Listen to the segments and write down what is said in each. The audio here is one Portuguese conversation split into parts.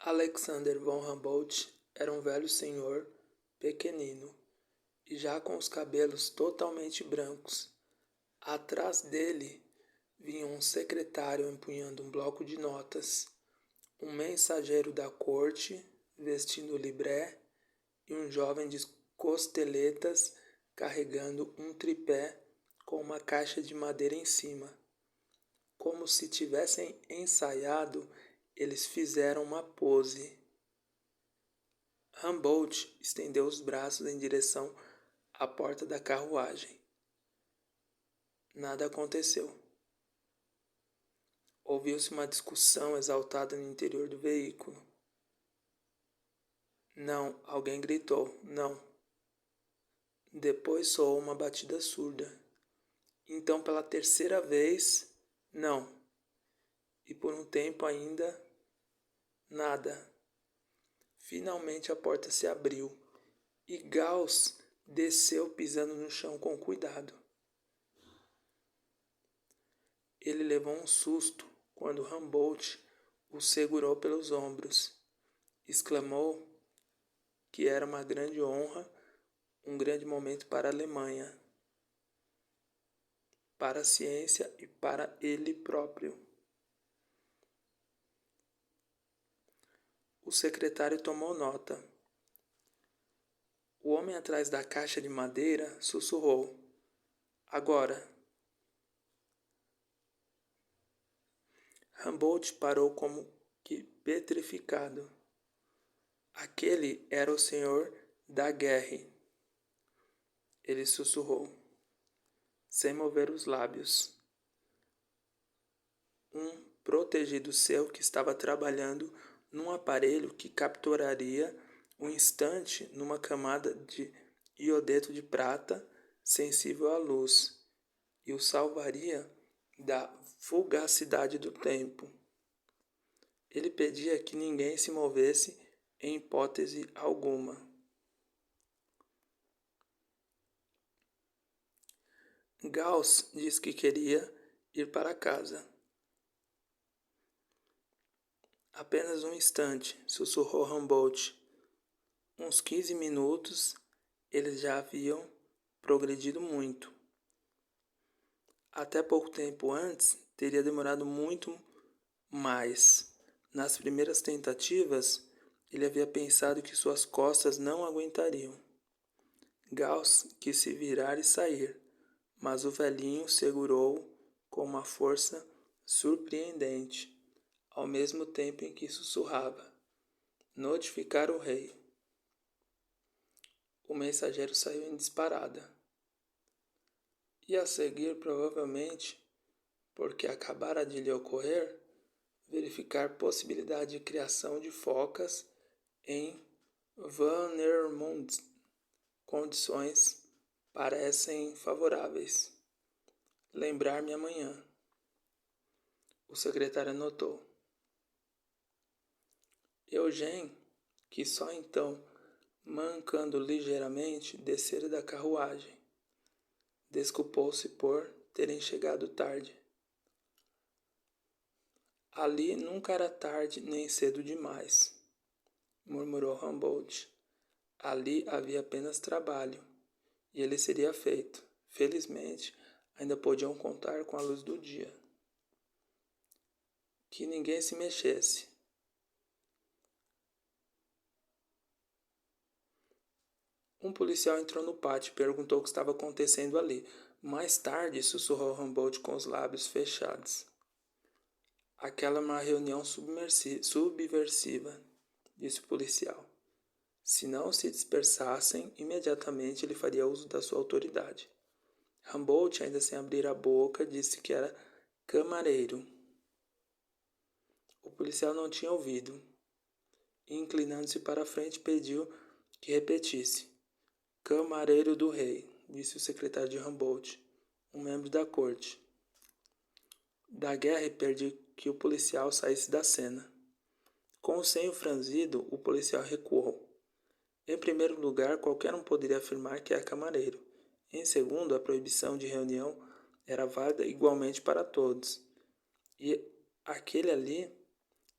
Alexander von Humboldt era um velho senhor, pequenino, e já com os cabelos totalmente brancos. Atrás dele vinha um secretário empunhando um bloco de notas, um mensageiro da corte vestindo libré e um jovem de costeletas carregando um tripé com uma caixa de madeira em cima. Como se tivessem ensaiado, eles fizeram uma pose. Humboldt estendeu os braços em direção à porta da carruagem. Nada aconteceu. Ouviu-se uma discussão exaltada no interior do veículo. Não, alguém gritou, não. Depois soou uma batida surda. Então, pela terceira vez, não. E por um tempo ainda, nada. Finalmente a porta se abriu e Gauss desceu pisando no chão com cuidado. Ele levou um susto quando Humboldt o segurou pelos ombros. Exclamou que era uma grande honra, um grande momento para a Alemanha, para a ciência e para ele próprio. O secretário tomou nota. O homem atrás da caixa de madeira sussurrou: agora. Humboldt parou como que petrificado. Aquele era o senhor Daguerre. Ele sussurrou, sem mover os lábios. Um protegido seu que estava trabalhando num aparelho que capturaria um instante numa camada de iodeto de prata sensível à luz e o salvaria da fugacidade do tempo. Ele pedia que ninguém se movesse em hipótese alguma. Gauss disse que queria ir para casa. Apenas um instante, sussurrou Humboldt. Uns 15 minutos, eles já haviam progredido muito. Até pouco tempo antes, teria demorado muito mais. Nas primeiras tentativas, ele havia pensado que suas costas não aguentariam. Gauss quis se virar e sair, mas o velhinho segurou com uma força surpreendente, ao mesmo tempo em que sussurrava: notificar o rei. O mensageiro saiu em disparada. E a seguir, provavelmente, porque acabara de lhe ocorrer, verificar possibilidade de criação de focas em Warnemünde. Condições parecem favoráveis. Lembrar-me amanhã. O secretário anotou. Eugênio, que só então, mancando ligeiramente, descera da carruagem, desculpou-se por terem chegado tarde. Ali nunca era tarde nem cedo demais, murmurou Humboldt. Ali havia apenas trabalho, e ele seria feito. Felizmente, ainda podiam contar com a luz do dia. Que ninguém se mexesse. Um policial entrou no pátio e perguntou o que estava acontecendo ali. Mais tarde, sussurrou Humboldt com os lábios fechados. Aquela é uma reunião subversiva, disse o policial. Se não se dispersassem, imediatamente ele faria uso da sua autoridade. Humboldt, ainda sem abrir a boca, disse que era camareiro. O policial não tinha ouvido. E, inclinando-se para a frente, pediu que repetisse. Camareiro do rei, disse o secretário de Humboldt, um membro da corte. Daguerre pediu que o policial saísse da cena. Com o senho franzido, o policial recuou. Em primeiro lugar, qualquer um poderia afirmar que é camareiro. Em segundo, a proibição de reunião era válida igualmente para todos. E aquele ali,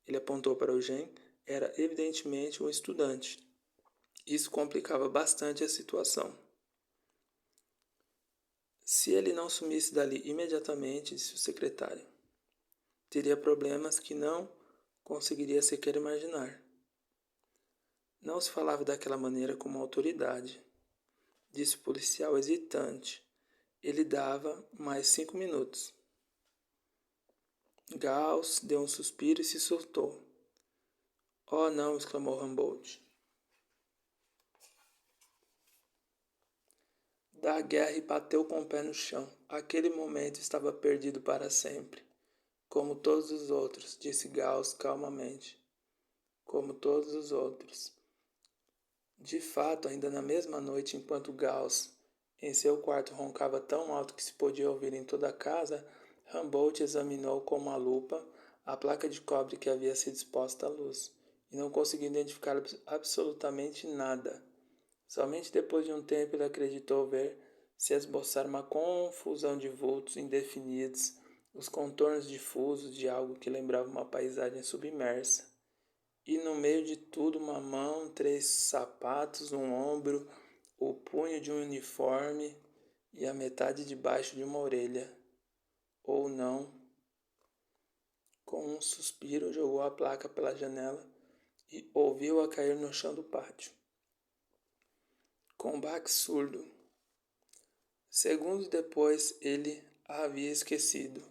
ele apontou para Eugênio, era evidentemente um estudante. Isso complicava bastante a situação. Se ele não sumisse dali imediatamente, disse o secretário, teria problemas que não conseguiria sequer imaginar. Não se falava daquela maneira com uma autoridade, disse o policial hesitante. Ele dava mais 5 minutos. Gauss deu um suspiro e se soltou. Oh, não! Exclamou Humboldt. Da guerra e bateu com o pé no chão. Aquele momento estava perdido para sempre. Como todos os outros, disse Gauss calmamente. Como todos os outros. De fato, ainda na mesma noite, enquanto Gauss, em seu quarto, roncava tão alto que se podia ouvir em toda a casa, Humboldt examinou com uma lupa a placa de cobre que havia sido exposta à luz, e não conseguiu identificar absolutamente nada. Somente depois de um tempo ele acreditou ver se esboçar uma confusão de vultos indefinidos, os contornos difusos de algo que lembrava uma paisagem submersa. E no meio de tudo uma mão, 3 sapatos, um ombro, o punho de um uniforme e a metade de baixo de uma orelha. Ou não. Com um suspiro jogou a placa pela janela e ouviu-a cair no chão do pátio. Com baque surdo. Segundos depois ele a havia esquecido,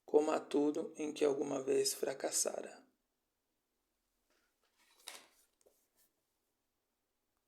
como a tudo em que alguma vez fracassara.